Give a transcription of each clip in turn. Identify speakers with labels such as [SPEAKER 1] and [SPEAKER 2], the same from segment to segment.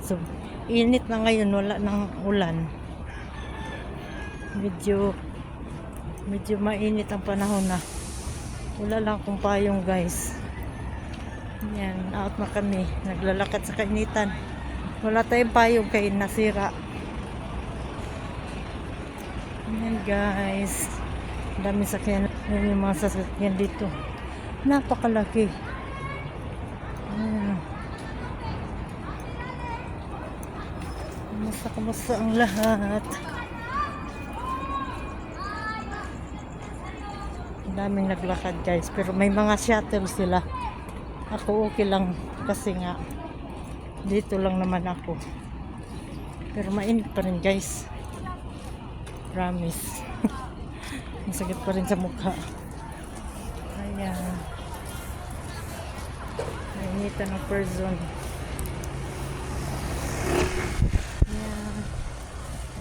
[SPEAKER 1] So, init na ngayon, wala nang ulan. Medyo mainit ang panahon na. Wala lang akong payong, guys. Yan, out na kami. Naglalakad sa kainitan. Wala tayong payong kaya nasira. Yan, guys. Dami sakyan. Yan yung mga sasakyan dito. Napakalaki. Ayan. Kamusta ang lahat? Ang daming naglakad, guys. Pero may mga shuttle sila. Ako okay lang. Kasi nga, dito lang naman ako. Pero mainit pa rin, guys. Promise. Masakit pa rin sa mukha. Ayan. Nainitan ng person. Ayan.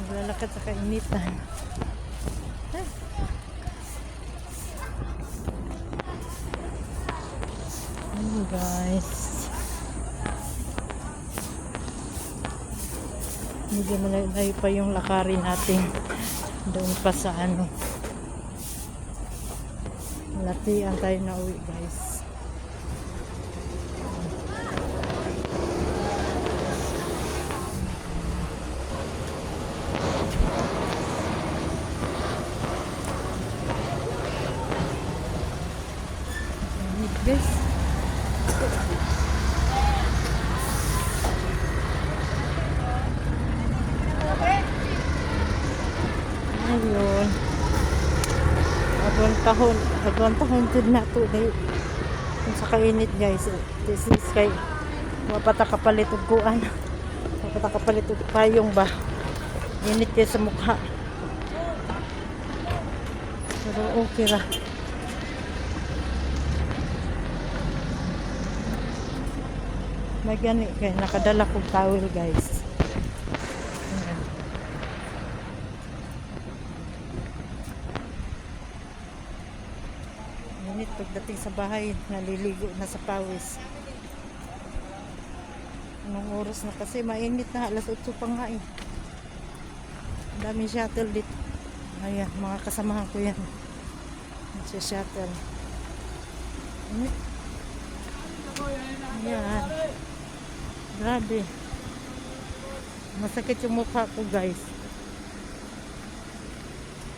[SPEAKER 1] Naglalakad sa kainitan. Ay. Ayan, guys. Medyo malayo pa yung lakarin natin. Doon pa sa ano. Latian tayo na uwi, guys. Guys. Ayun. Agawang tahon din na ito. Kung sa kainit, guys. This is kay mapatakapalit og kuan. Mapatakapalit og payong ba. Init kayo sa mukha. Pero okay ra. May gani kaya nakadala kong towel, guys. Ayan. Init pagdating sa bahay, naliligo na sa pawis. Anong oras na kasi mainit na, alas 8 pa nga eh. Daming shuttle dito. Ayan, mga kasamahan ko yan. Shuttle. Init. Ayan. Grabe. Masakit yung mukha ko, guys.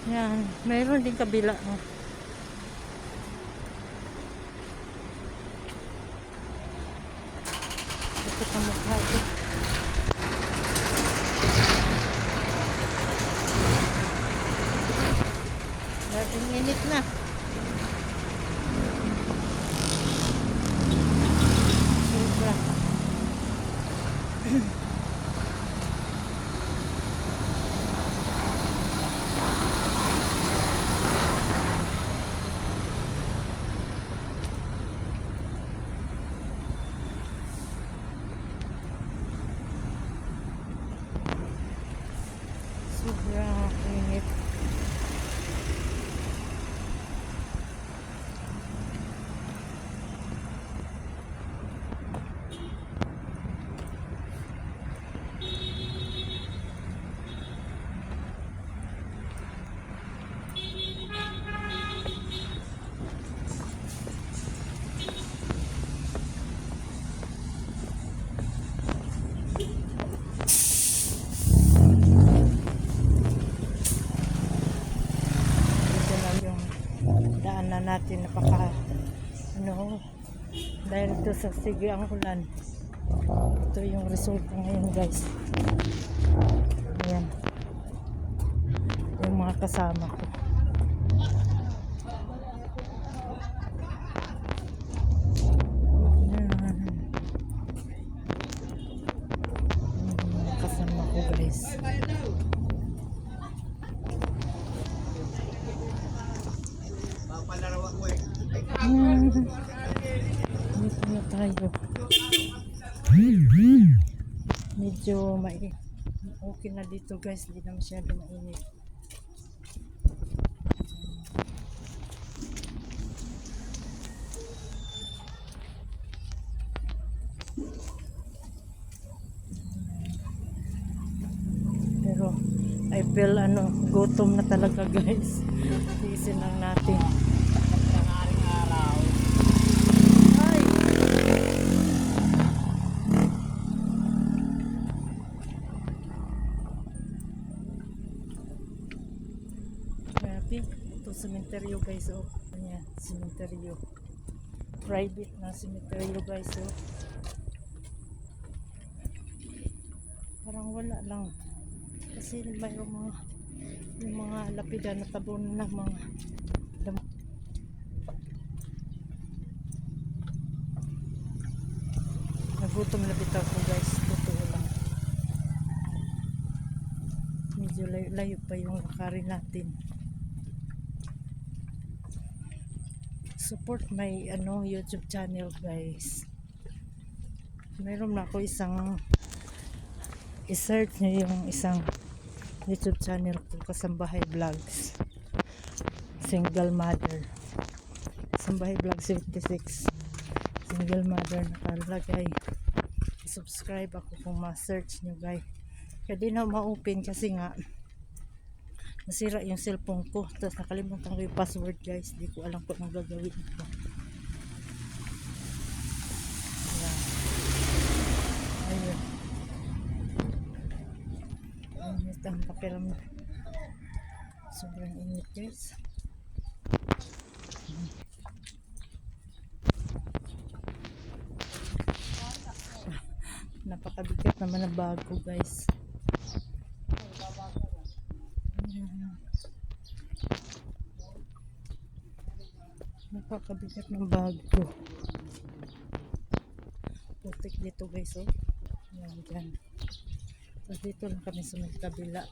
[SPEAKER 1] Yan. Mayroon din kabila. Oh. Ito sa mukha ko. Grabing init na. Sobra. Sobrang init. Daan na natin napaka dahil ito sa sige ang ulan. Ito yung resulta ngayon, guys. Ayan yung mga kasama ko. Ayan. Yung mga kasama ko, guys. Dito na tayo. Medyo okay na dito, guys. Hindi na masyado mainit. I feel gutom na talaga guys. Tiisin lang natin. Ay! Grabe. Ito sementeryo guys. Oh. Ayan, sementeryo. Private na sementeryo guys. Oh. Parang wala lang. Kasi mayroong yung mga lapidan na tabon na mga nagutom na bitaw ko guys, totoo lang. Medyo layo pa yung lakarin natin. Support my YouTube channel guys. Meron na ako isang i-search niyo yung isang YouTube channel ko, Kasambahay Vlogs. Single Mother. Kasambahay Vlogs 76. Single Mother nakalagay. Subscribe ako kung ma-search nyo guys. Kaya di na ma-open kasi nga nasira yung cellphone ko. Tapos nakalimutan ko yung password guys. Di ko alam kung anong gagawin ko. Ayan. Ayun. Init ang pakiram. Sobrang init guys. Napakabigat naman ang bago guys. Napakabigat ng bago. Putik dito guys. Oh. Yan dyan. Tapos dito lang kami sa may kabila.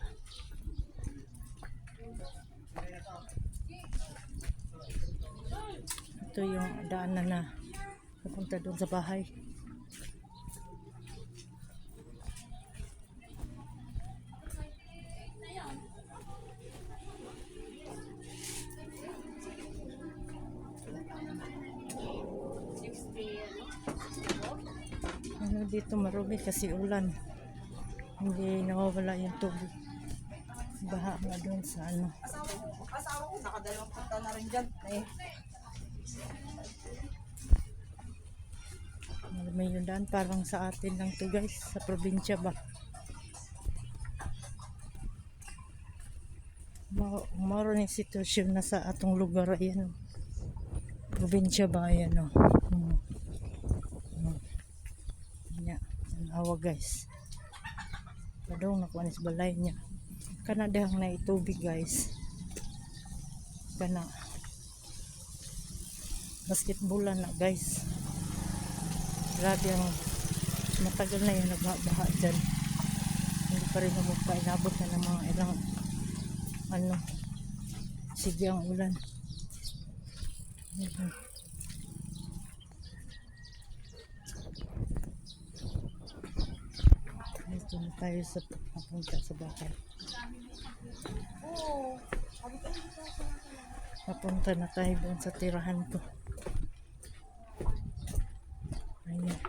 [SPEAKER 1] Ito yung daanan na papunta doon sa bahay. Dito marumi kasi ulan. Hindi nawawala yung tubig. Baha nga doon sa
[SPEAKER 2] Asawa ko, nakadalawang punta na rin dyan.
[SPEAKER 1] May yung daan parang sa atin lang to guys. Sa probinsya ba? Maroon yung sitwasyon na sa atong lugar. Ayan. Probinsya ba? Ayan o. Awa guys. Padong nakuha sa balay niya. Kana dahang na itubig guys. Kana basketballan na guys. Grabe ang matagal na yung nagbaha dyan. Hindi pa rin naman inabot na ng mga ilang sige ang ulan. Dito na tayo sa papunta sa bahay. Papunta na tayo doon sa tirahan ko. Ayan.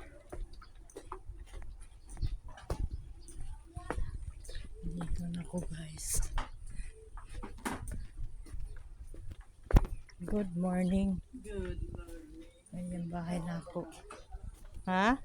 [SPEAKER 1] Dito na ako guys. Good morning.
[SPEAKER 2] Good morning.
[SPEAKER 1] Ayan bahay na ako. Ha?